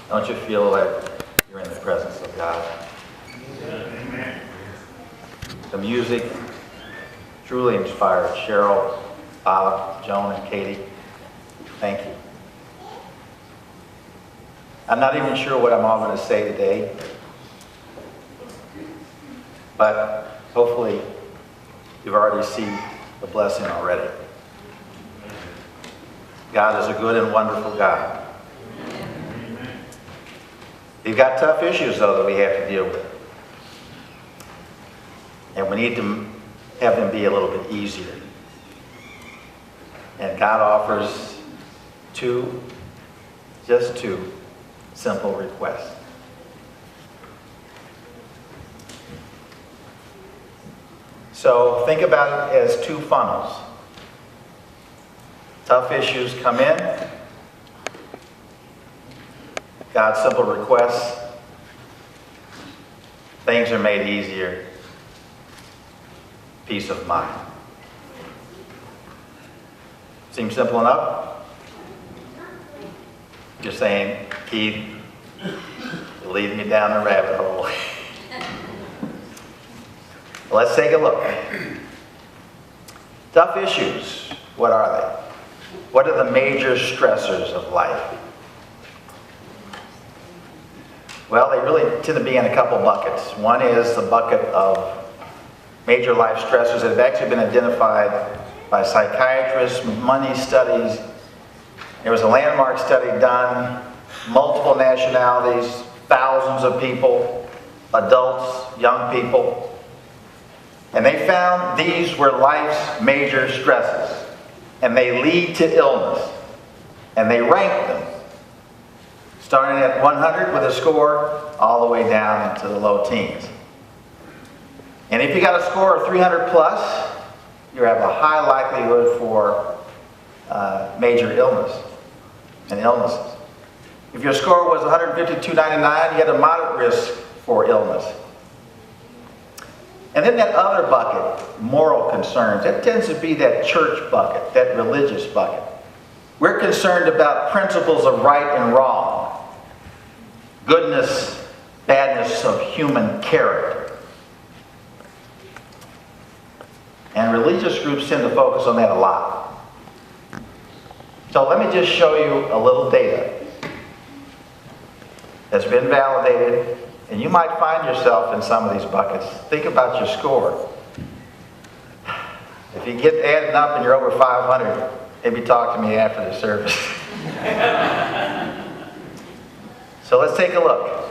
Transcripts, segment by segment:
Don't you feel like you're in the presence of God? Amen. The music truly inspired Cheryl, Bob, Joan, and Katie. Thank you. I'm not even sure what I'm all going to say today, but hopefully you've already seen the blessing already. God is a good and wonderful God. We've got tough issues, though, that we have to deal with. And we need to have them be a little bit easier. And God offers just two simple requests. So think about it as two funnels. Tough issues come in. God's simple requests. Things are made easier. Peace of mind. Seems simple enough? You're saying, Keith, you're leading me down the rabbit hole. Let's take a look. Tough issues, what are they? What are the major stressors of life? Well, they really tend to be in a couple buckets. One is the bucket of major life stressors that have actually been identified by psychiatrists, money studies. There was a landmark study done, multiple nationalities, thousands of people, adults, young people. And they found these were life's major stresses. And they lead to illness. And they ranked them, starting at 100 with a score, all the way down into the low teens. And if you got a score of 300 plus, you have a high likelihood for major illness and illnesses. If your score was 152.99, you had a moderate risk for illness. And then that other bucket, moral concerns, that tends to be that church bucket, that religious bucket. We're concerned about principles of right and wrong, goodness, badness of human character. And religious groups tend to focus on that a lot. So let me just show you a little data that's been validated, and you might find yourself in some of these buckets. Think about your score. If you get adding up and you're over 500, maybe talk to me after the service. So let's take a look.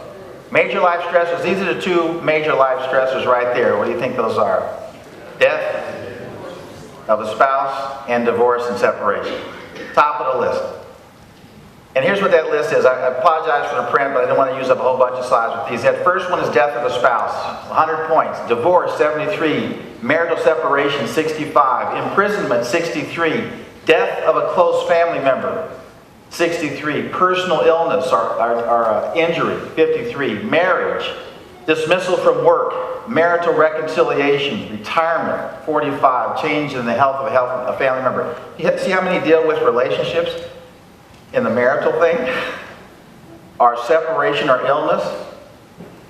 Major life stressors. These are the two major life stressors right there. What do you think those are? Death of a spouse and divorce and separation. Top of the list. And here's what that list is. I apologize for the print, but I didn't want to use up a whole bunch of slides with these. That first one is death of a spouse, 100 points. Divorce, 73. Marital separation, 65. Imprisonment, 63. Death of a close family member, 63. Personal illness or injury, 53. Marriage, dismissal from work, marital reconciliation, retirement, 45. Change in the health of a family member. You see how many deal with relationships in the marital thing? Or separation or illness?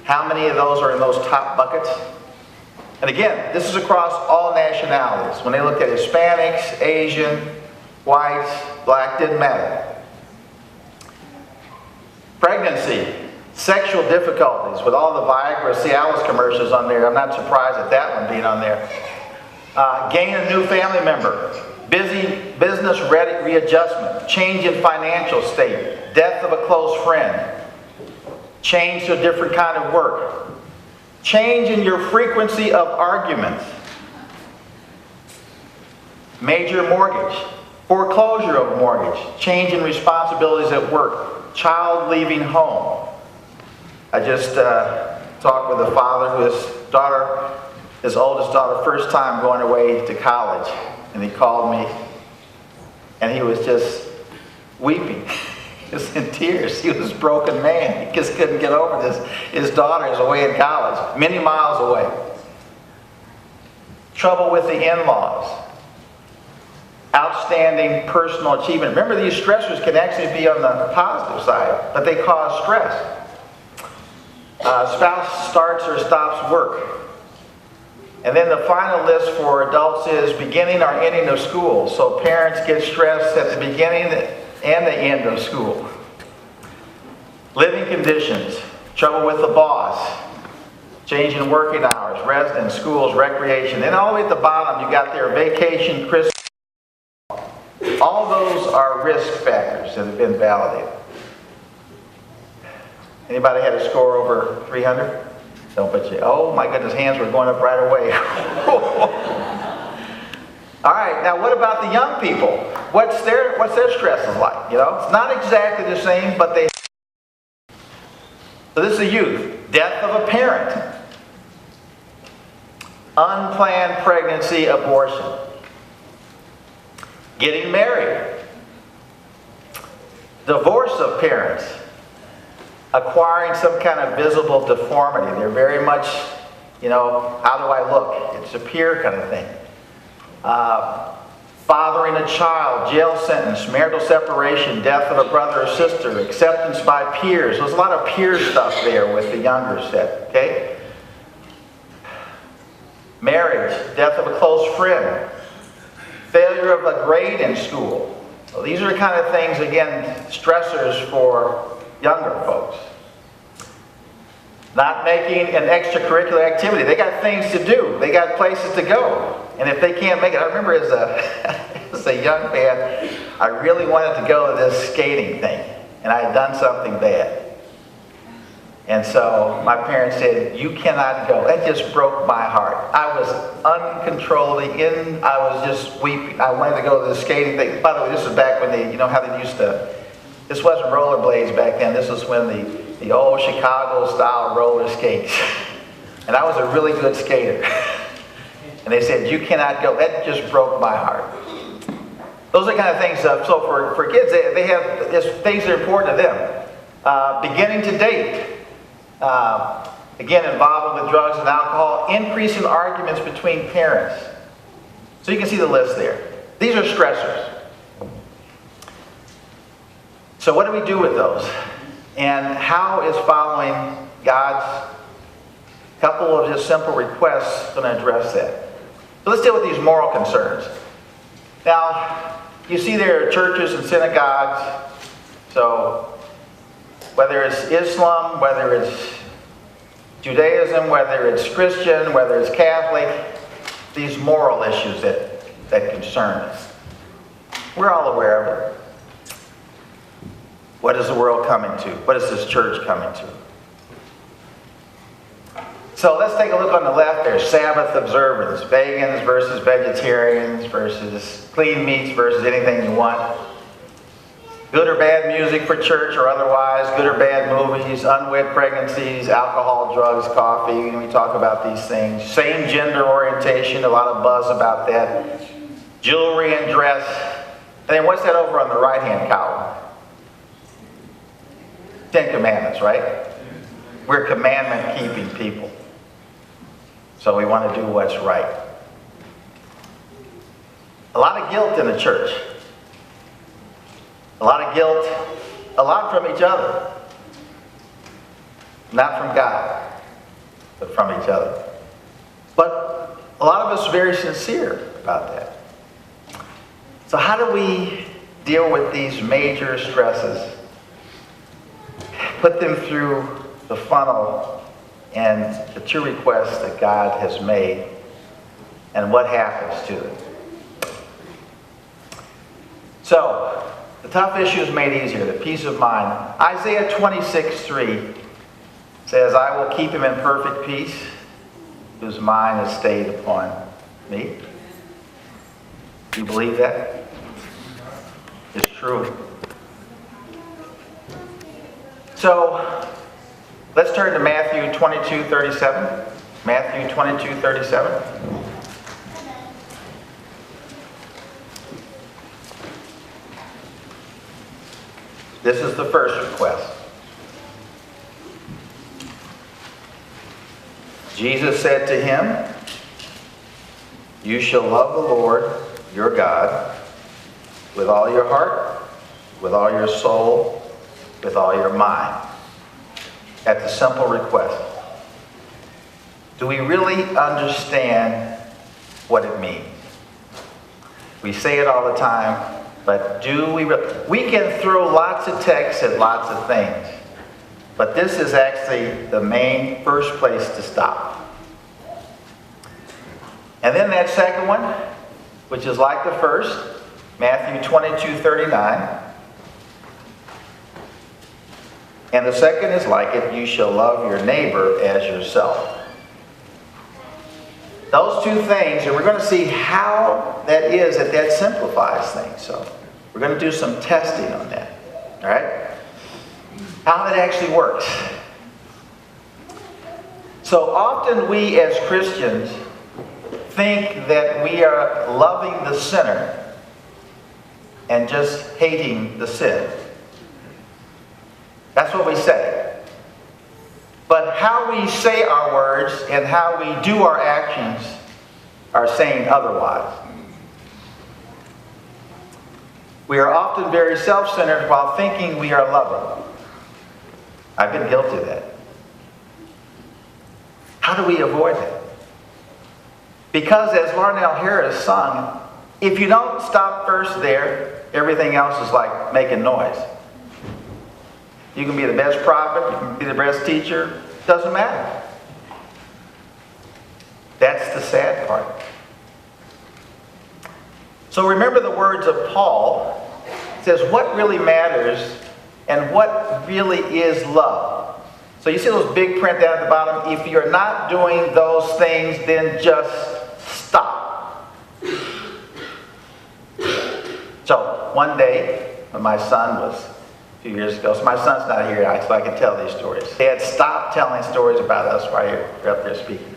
How many of those are in those top buckets? And again, this is across all nationalities. When they look at Hispanics, Asian, whites, black, didn't matter. Pregnancy, sexual difficulties with all the Viagra, Cialis commercials on there. I'm not surprised at that one being on there. Gain a new family member. Business readjustment. Change in financial state. Death of a close friend. Change to a different kind of work. Change in your frequency of arguments. Major mortgage. Foreclosure of mortgage. Change in responsibilities at work. Child leaving home. I just talked with a father who his oldest daughter, first time going away to college. And he called me, and he was just weeping. He was in tears. He was a broken man. He just couldn't get over this. His daughter is away in college, many miles away. Trouble with the in-laws. outstanding personal achievement. Remember, these stressors can actually be on the positive side, but they cause stress. Spouse starts or stops work. And then the final list for adults is beginning or ending of school. So parents get stressed at the beginning and the end of school. Living conditions, trouble with the boss, changing working hours, residence, schools, recreation. Then all the way at the bottom, you got their vacation, Christmas. All those are risk factors that have been validated. Anybody had a score over 300? Don't put you. Oh my goodness, hands were going up right away. All right, now what about the young people? What's their stresses like? You know, it's not exactly the same, but they. So this is the youth. Death of a parent. Unplanned pregnancy, abortion. Getting married. Divorce of parents. Acquiring some kind of visible deformity. They're very much, you know, how do I look? It's a peer kind of thing. Fathering a child, jail sentence, marital separation, death of a brother or sister, acceptance by peers. There's a lot of peer stuff there with the younger set, okay? Marriage, death of a close friend, failure of a grade in school. So these are the kind of things, again, stressors for younger folks. Not making an extracurricular activity. They got things to do. They got places to go. And if they can't make it, I remember as a young man, I really wanted to go to this skating thing. And I had done something bad. And so my parents said, you cannot go. That just broke my heart. I was uncontrollably I was just weeping. I wanted to go to the skating thing. By the way, this was back when they, you know how they used to, this wasn't rollerblades back then. This was when the old Chicago style roller skates. And I was a really good skater. And they said, you cannot go. That just broke my heart. Those are the kind of things, so for kids, they have things that are important to them. Beginning to date. Again, involvement with drugs and alcohol. Increasing arguments between parents. So you can see the list there. These are stressors. So what do we do with those? And how is following God's couple of his simple requests going to address that? So let's deal with these moral concerns. Now, you see there are churches and synagogues. So whether it's Islam, whether it's Judaism, whether it's Christian, whether it's Catholic, these moral issues that concern us. We're all aware of it. What is the world coming to? What is this church coming to? So let's take a look on the left there. Sabbath observance. Vegans versus vegetarians versus clean meats versus anything you want. Good or bad music for church or otherwise. Good or bad movies. Unwed pregnancies. Alcohol, drugs, coffee. We talk about these things. Same gender orientation. A lot of buzz about that. Jewelry and dress. And then what's that over on the right-hand column? 10 Commandments, right? We're commandment-keeping people. So we want to do what's right. A lot of guilt in the church. A lot of guilt, a lot from each other. Not from God, but from each other. But a lot of us are very sincere about that. So how do we deal with these major stresses? Put them through the funnel and the two requests that God has made, and what happens to them. So, the tough issue is made easier, the peace of mind. Isaiah 26:3 says, I will keep him in perfect peace, whose mind is stayed upon me. Do you believe that? It's true. So, let's turn to Matthew 22:37. Matthew 22:37. This is the first request. Jesus said to him, you shall love the Lord your God with all your heart, with all your soul, with all your mind. At the simple request. Do we really understand what it means? We say it all the time, but do we really? We can throw lots of texts at lots of things, but this is actually the main first place to stop. And then that second one, which is like the first, Matthew 22:39. And the second is like it, you shall love your neighbor as yourself. Those two things, and we're going to see how that is that simplifies things. So we're going to do some testing on that. All right? How that actually works. So often we as Christians think that we are loving the sinner and just hating the sin. That's what we say. But how we say our words and how we do our actions are saying otherwise. We are often very self-centered while thinking we are loving. I've been guilty of that. How do we avoid it? Because as Larnell Harris sung, if you don't stop first there, everything else is like making noise. You can be the best prophet, you can be the best teacher, doesn't matter. That's the sad part. So remember the words of Paul. It says, what really matters and what really is love. So you see those big print down at the bottom? If you're not doing those things, then just stop. So one day, when my son was a few years ago, so my son's not here, so I can tell these stories. Dad, stop telling stories about us while you're up there speaking.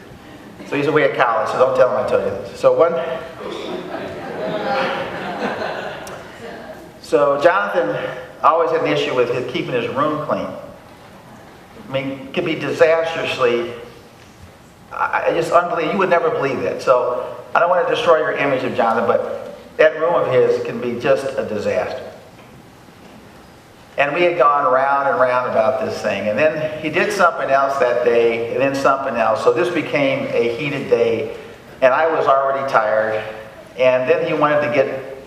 So he's away at college, so don't tell him I told you this. So Jonathan always had an issue with keeping his room clean. I mean, it could be disastrously, I just unbelievable. You would never believe that. So I don't want to destroy your image of Jonathan, but that room of his can be just a disaster. And we had gone round and round about this thing. And then he did something else that day, and then something else. So this became a heated day, and I was already tired. And then he wanted to get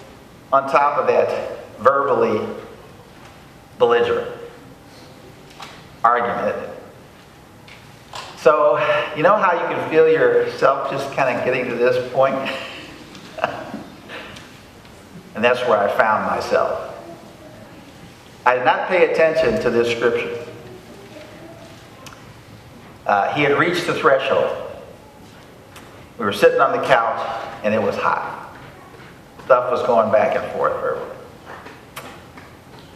on top of that verbally belligerent argument. So, you know how you can feel yourself just kind of getting to this point? And that's where I found myself. I did not pay attention to this scripture. He had reached the threshold. We were sitting on the couch, and it was hot. Stuff was going back and forth verbally.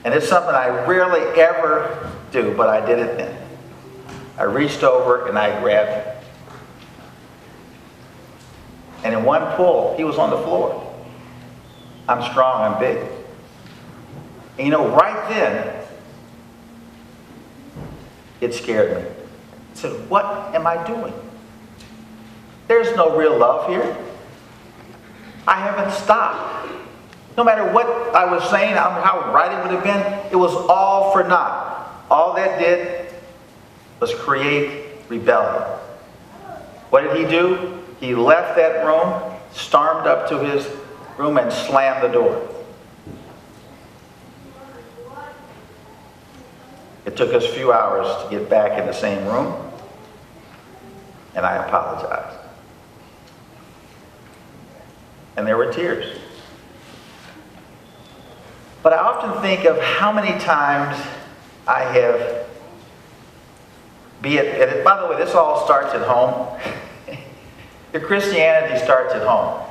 And it's something I rarely ever do, but I did it then. I reached over and I grabbed him. And in one pull, he was on the floor. I'm strong, I'm big. And you know, right then, it scared me. I said, what am I doing? There's no real love here. I haven't stopped. No matter what I was saying, how right it would have been, it was all for naught. All that did was create rebellion. What did he do? He left that room, stormed up to his room, and slammed the door. It took us a few hours to get back in the same room, and I apologized. And there were tears. But I often think of how many times I have, by the way, this all starts at home. Your Christianity starts at home.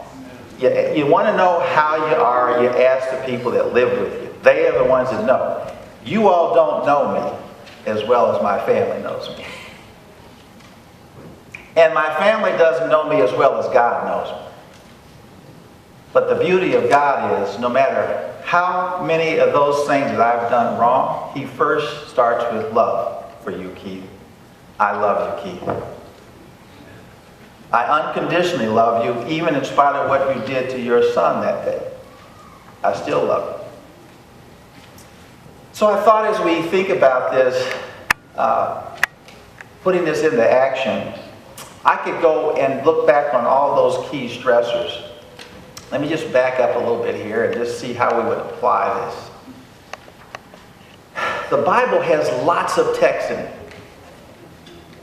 You want to know how you are, you ask the people that live with you. They are the ones that know. You all don't know me as well as my family knows me. And my family doesn't know me as well as God knows me. But the beauty of God is, no matter how many of those things that I've done wrong, he first starts with love for you, Keith. I love you, Keith. I unconditionally love you, even in spite of what you did to your son that day. I still love him. So I thought as we think about this, putting this into action, I could go and look back on all those key stressors. Let me just back up a little bit here and just see how we would apply this. The Bible has lots of text in it.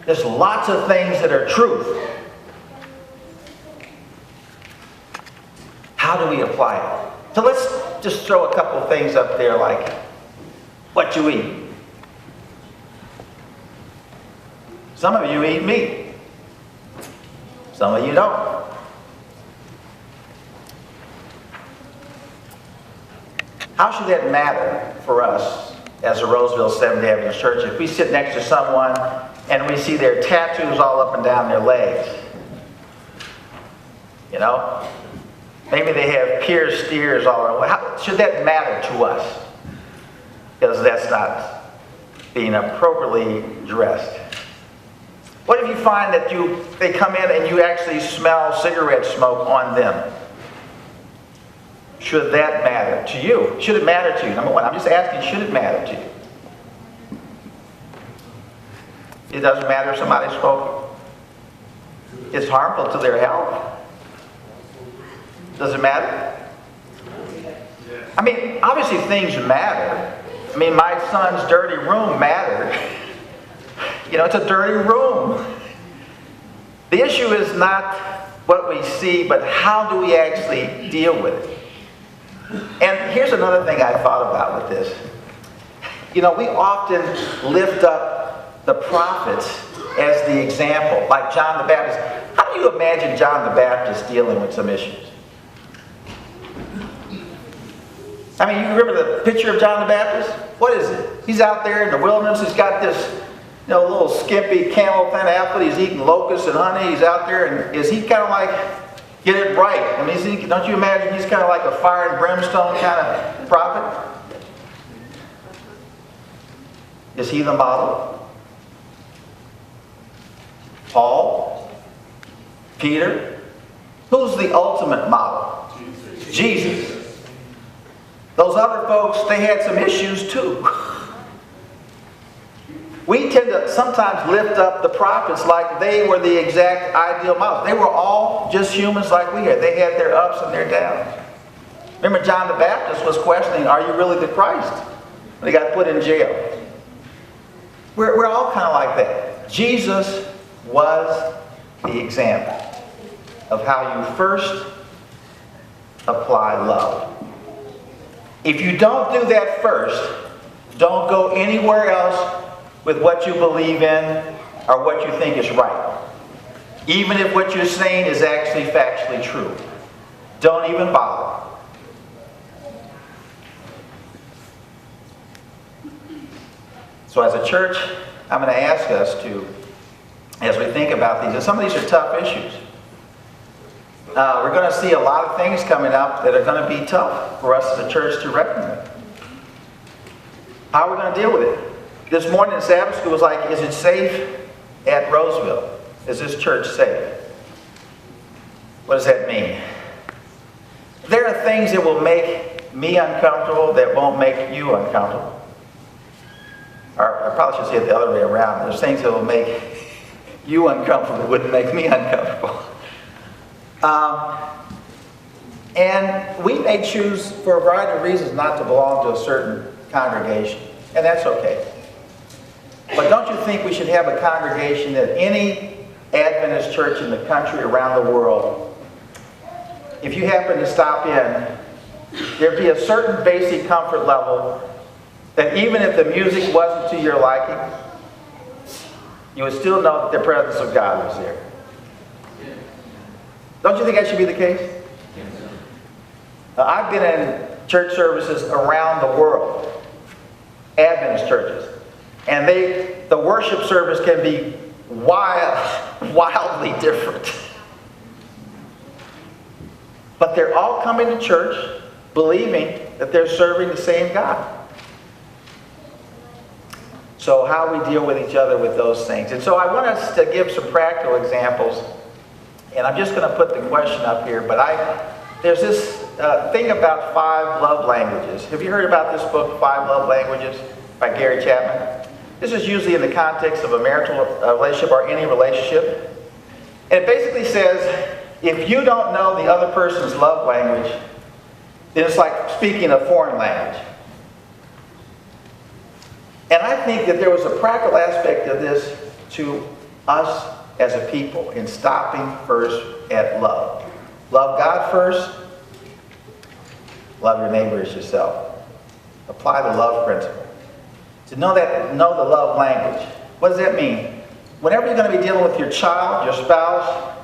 There's lots of things that are truth. How do we apply it? So let's just throw a couple of things up there like what you eat. Some of you eat meat. Some of you don't. How should that matter for us as a Roseville Seventh-day Adventist Church if we sit next to someone and we see their tattoos all up and down their legs? You know? Maybe they have pierced ears all around. How should that matter to us? Because that's not being appropriately dressed. What if you find that they come in and you actually smell cigarette smoke on them? Should that matter to you? Should it matter to you? Number one, I'm just asking, should it matter to you? It doesn't matter if somebody's smoking. It's harmful to their health. Does it matter? I mean, obviously things matter. I mean, my son's dirty room mattered. You know, it's a dirty room. The issue is not what we see, but how do we actually deal with it? And here's another thing I thought about with this. You know, we often lift up the prophets as the example, like John the Baptist. How do you imagine John the Baptist dealing with some issues? I mean, you remember the picture of John the Baptist? What is it? He's out there in the wilderness. He's got this, little skimpy camel thin outfit. He's eating locusts and honey. He's out there, and is he kind of like, get it right? I mean, don't you imagine he's kind of like a fire and brimstone kind of prophet? Is he the model? Paul? Peter? Who's the ultimate model? Jesus. Those other folks, they had some issues too. We tend to sometimes lift up the prophets like they were the exact ideal models. They were all just humans like we are. They had their ups and their downs. Remember, John the Baptist was questioning, are you really the Christ? When he got put in jail. We're all kind of like that. Jesus was the example of how you first apply love. If you don't do that first, don't go anywhere else with what you believe in or what you think is right. Even if what you're saying is actually factually true. Don't even bother. So as a church, I'm going to ask us to, as we think about these, and some of these are tough issues. We're going to see a lot of things coming up that are going to be tough for us as a church to reckon with. How are we going to deal with it? This morning in Sabbath school was like, is it safe at Roseville? Is this church safe? What does that mean? There are things that will make me uncomfortable that won't make you uncomfortable. Or I probably should say it the other way around. There's things that will make you uncomfortable that wouldn't make me uncomfortable. And we may choose, for a variety of reasons, not to belong to a certain congregation. And that's okay. But don't you think we should have a congregation that any Adventist church in the country, around the world, if you happen to stop in, there'd be a certain basic comfort level that even if the music wasn't to your liking, you would still know that the presence of God was there. Don't you think that should be the case? I've been in church services around the world, Adventist churches, and the worship service can be wildly different. But they're all coming to church believing that they're serving the same God. So how we deal with each other with those things. And so I want us to give some practical examples. And I'm just going to put the question up here. But there's this thing about 5 love languages. Have you heard about this book, 5 Love Languages, by Gary Chapman? This is usually in the context of a marital relationship or any relationship. And it basically says, if you don't know the other person's love language, then it's like speaking a foreign language. And I think that there was a practical aspect of this to us as a people in stopping first at love. Love God first. Love your neighbor as yourself. Apply the love principle. To know the love language. What does that mean? Whenever you're going to be dealing with your child, your spouse,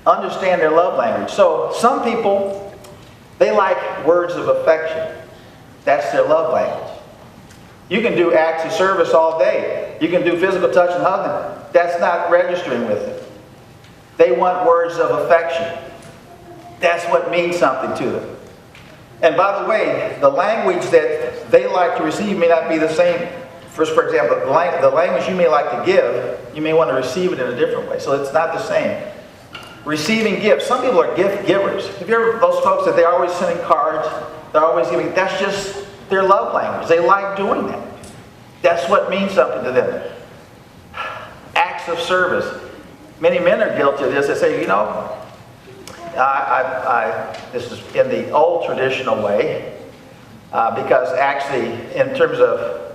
understand their love language. So some people, they like words of affection. That's their love language. You can do acts of service all day. You can do physical touch and hugging. That's not registering with them. They want words of affection. That's what means something to them. And by the way, the language that they like to receive may not be the same. For example, the language you may like to give, you may want to receive it in a different way. So it's not the same. Receiving gifts. Some people are gift givers. Have you ever those folks that they're always sending cards, they're always giving, that's just their love language. They like doing that. That's what means something to them. Acts of service. Many men are guilty of this. They say, you know, this is in the old traditional way, because actually, in terms of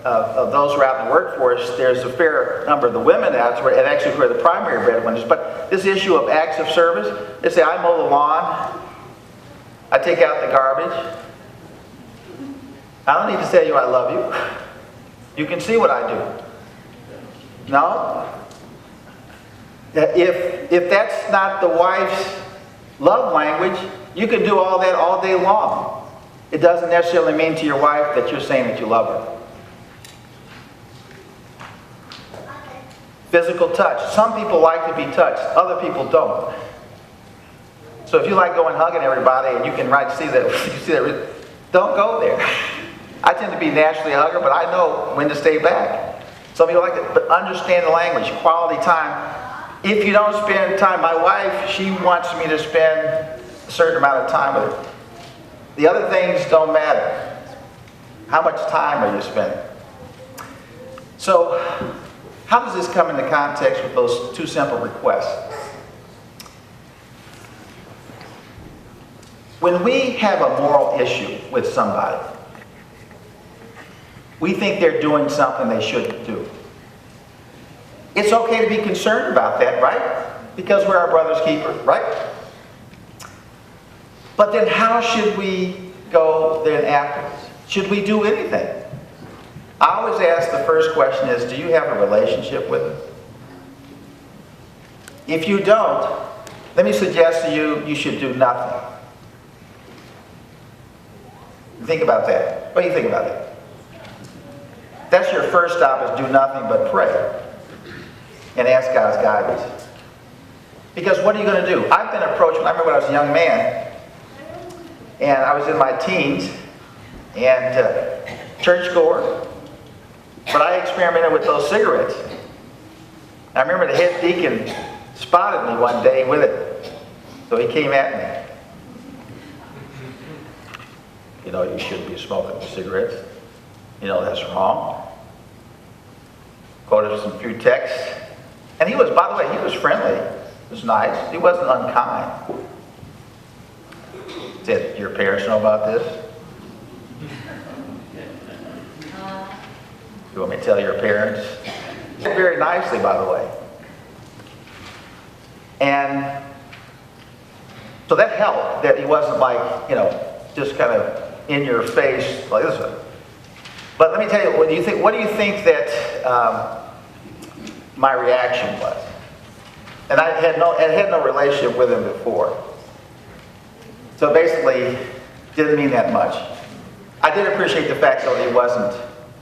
those who are out in the workforce, there's a fair number of the women out there, and actually who are the primary breadwinners. But this issue of acts of service, they say, I mow the lawn, I take out the garbage. I don't need to tell you I love you. You can see what I do. No? If that's not the wife's love language, you can do all that all day long. It doesn't necessarily mean to your wife that you're saying that you love her. Physical touch. Some people like to be touched. Other people don't. So if you like going hugging everybody and you can see that, don't go there. I tend to be naturally a hugger, but I know when to stay back. Some people like it, but understand the language, quality time. If you don't spend time, my wife, she wants me to spend a certain amount of time with her. The other things don't matter. How much time are you spending? So, how does this come into context with those 2 simple requests? When we have a moral issue with somebody, we think they're doing something they shouldn't do. It's okay to be concerned about that, right? Because we're our brother's keeper, right? But then how should we go then afterwards? Should we do anything? I always ask the first question is, do you have a relationship with him? If you don't, let me suggest to you, you should do nothing. Think about that. What do you think about that? That's your first stop, is do nothing but pray and ask God's guidance. Because what are you going to do? I've been approached, I remember when I was a young man, and I was in my teens, and churchgoer, but I experimented with those cigarettes. I remember the head deacon spotted me one day with it, so he came at me. You know, you shouldn't be smoking cigarettes. You know, that's wrong. Quoted us some few texts. And he was, by the way, he was friendly. He was nice. He wasn't unkind. Said, your parents know about this? You want me to tell your parents? Very nicely, by the way. And so that helped, that he wasn't like, you know, just kind of in your face like this. But let me tell you, what do you think that my reaction was? And I had no relationship with him before. So basically, didn't mean that much. I did appreciate the fact though that he wasn't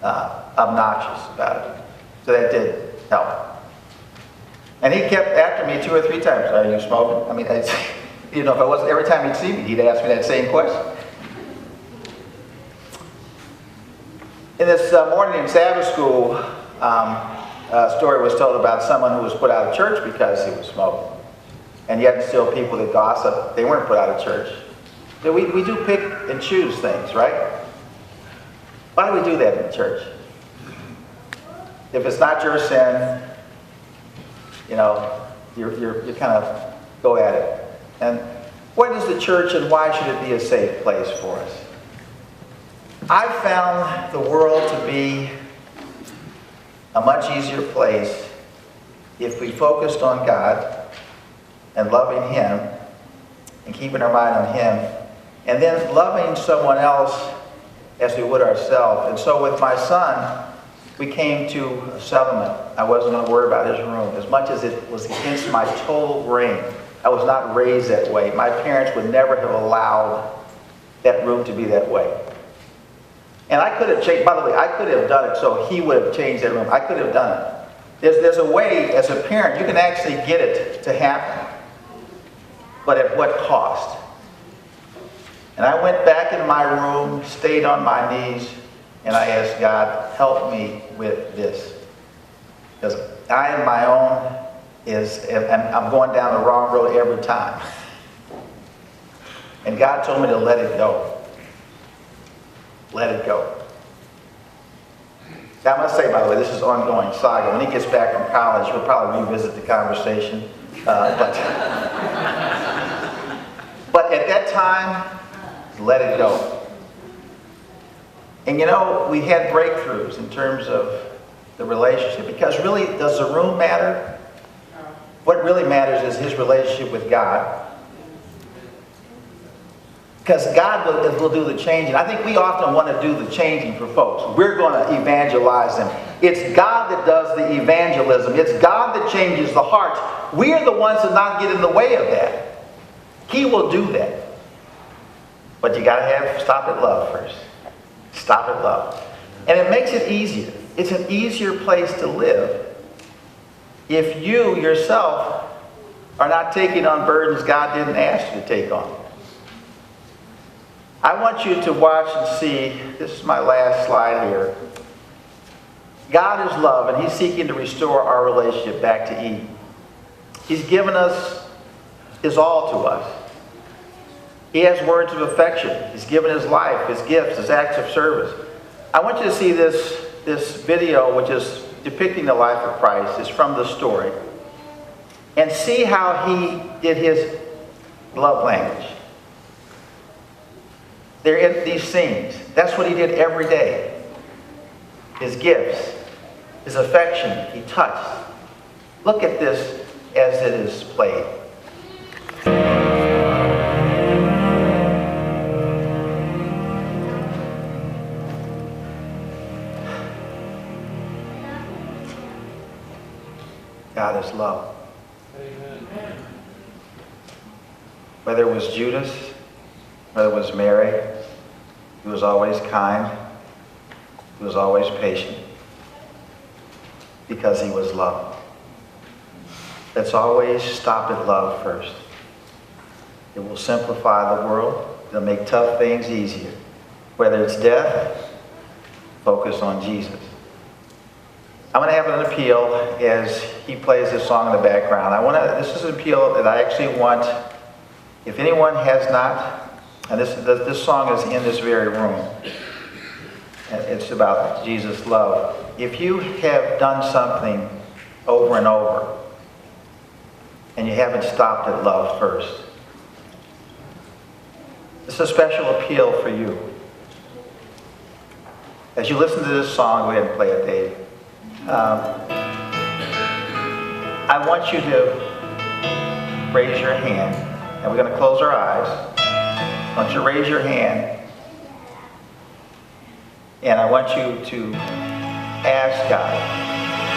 obnoxious about it. So that did help. And he kept after me 2 or 3 times. Are you smoking? I mean, you know, if I wasn't, every time he'd see me, he'd ask me that same question. In this morning in Sabbath school, a story was told about someone who was put out of church because he was smoking. And yet still people that gossip, they weren't put out of church. That we do pick and choose things, right? Why do we do that in the church? If it's not your sin, you know, you kind of go at it. And what is the church and why should it be a safe place for us? I found the world to be a much easier place if we focused on God and loving Him and keeping our mind on Him, and then loving someone else as we would ourselves. And so with my son, we came to a settlement. I wasn't going to worry about his room. As much as it was against my total grain, I was not raised that way. My parents would never have allowed that room to be that way. And I could have changed, by the way, I could have done it so he would have changed that room. I could have done it. There's a way, as a parent, you can actually get it to happen. But at what cost? And I went back in my room, stayed on my knees, and I asked God, help me with this. Because I on my own I'm going down the wrong road every time. And God told me to let it go. Let it go. Now, I must say, by the way, this is ongoing saga. When he gets back from college, we'll probably revisit the conversation. But at that time, let it go. And you know, we had breakthroughs in terms of the relationship. Because really, does the room matter? What really matters is his relationship with God. Because God will do the changing. I think we often want to do the changing for folks. We're going to evangelize them. It's God that does the evangelism. It's God that changes the hearts. We are the ones that not get in the way of that. He will do that. But you got to stop at love first. Stop at love. And it makes it easier. It's an easier place to live if you yourself are not taking on burdens God didn't ask you to take on. I want you to watch and see, this is my last slide here. God is love, and He's seeking to restore our relationship back to Eden. He's given us His all to us. He has words of affection. He's given His life, His gifts, His acts of service. I want you to see this video, which is depicting the life of Christ. It's from the story. And see how He did His love language. They're in these scenes. That's what He did every day. His gifts, His affection, He touched. Look at this as it is played. God is love. Amen. Whether it was Judas, whether it was Mary, He was always kind. He was always patient. Because He was love. Let's always stop at love first. It will simplify the world. It'll make tough things easier. Whether it's death, focus on Jesus. I'm going to have an appeal as he plays this song in the background. This is an appeal that I actually want, if anyone has not, and this song is in this very room. It's about Jesus' love. If you have done something over and over, and you haven't stopped at love first, it's a special appeal for you. As you listen to this song, go ahead and play it, Dave. I want you to raise your hand, and we're going to close our eyes. I want you to raise your hand, and I want you to ask God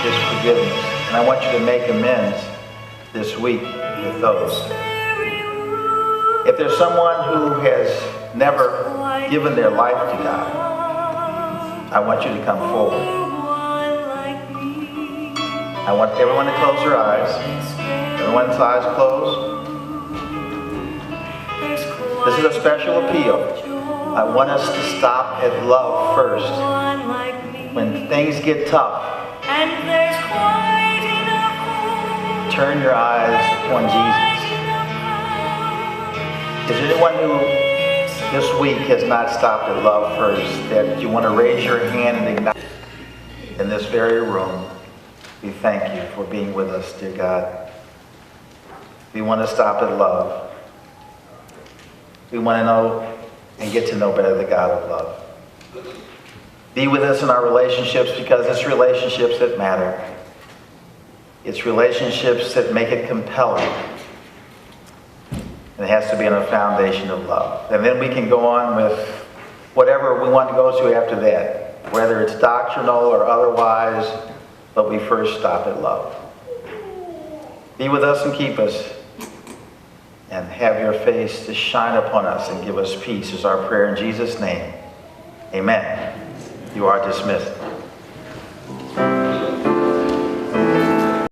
His forgiveness, and I want you to make amends this week with those. If there's someone who has never given their life to God, I want you to come forward. I want everyone to close their eyes. Everyone's eyes closed. This is a special appeal. I want us to stop at love first. When things get tough, turn your eyes upon Jesus. Is there anyone who this week has not stopped at love first, that you want to raise your hand and acknowledge in this very room, we thank you for being with us, dear God. We want to stop at love. We want to know and get to know better the God of love. Be with us in our relationships, because it's relationships that matter. It's relationships that make it compelling. And it has to be on a foundation of love. And then we can go on with whatever we want to go to after that, whether it's doctrinal or otherwise, but we first stop at love. Be with us and keep us, and have your face to shine upon us and give us peace is our prayer in Jesus' name. Amen. You are dismissed.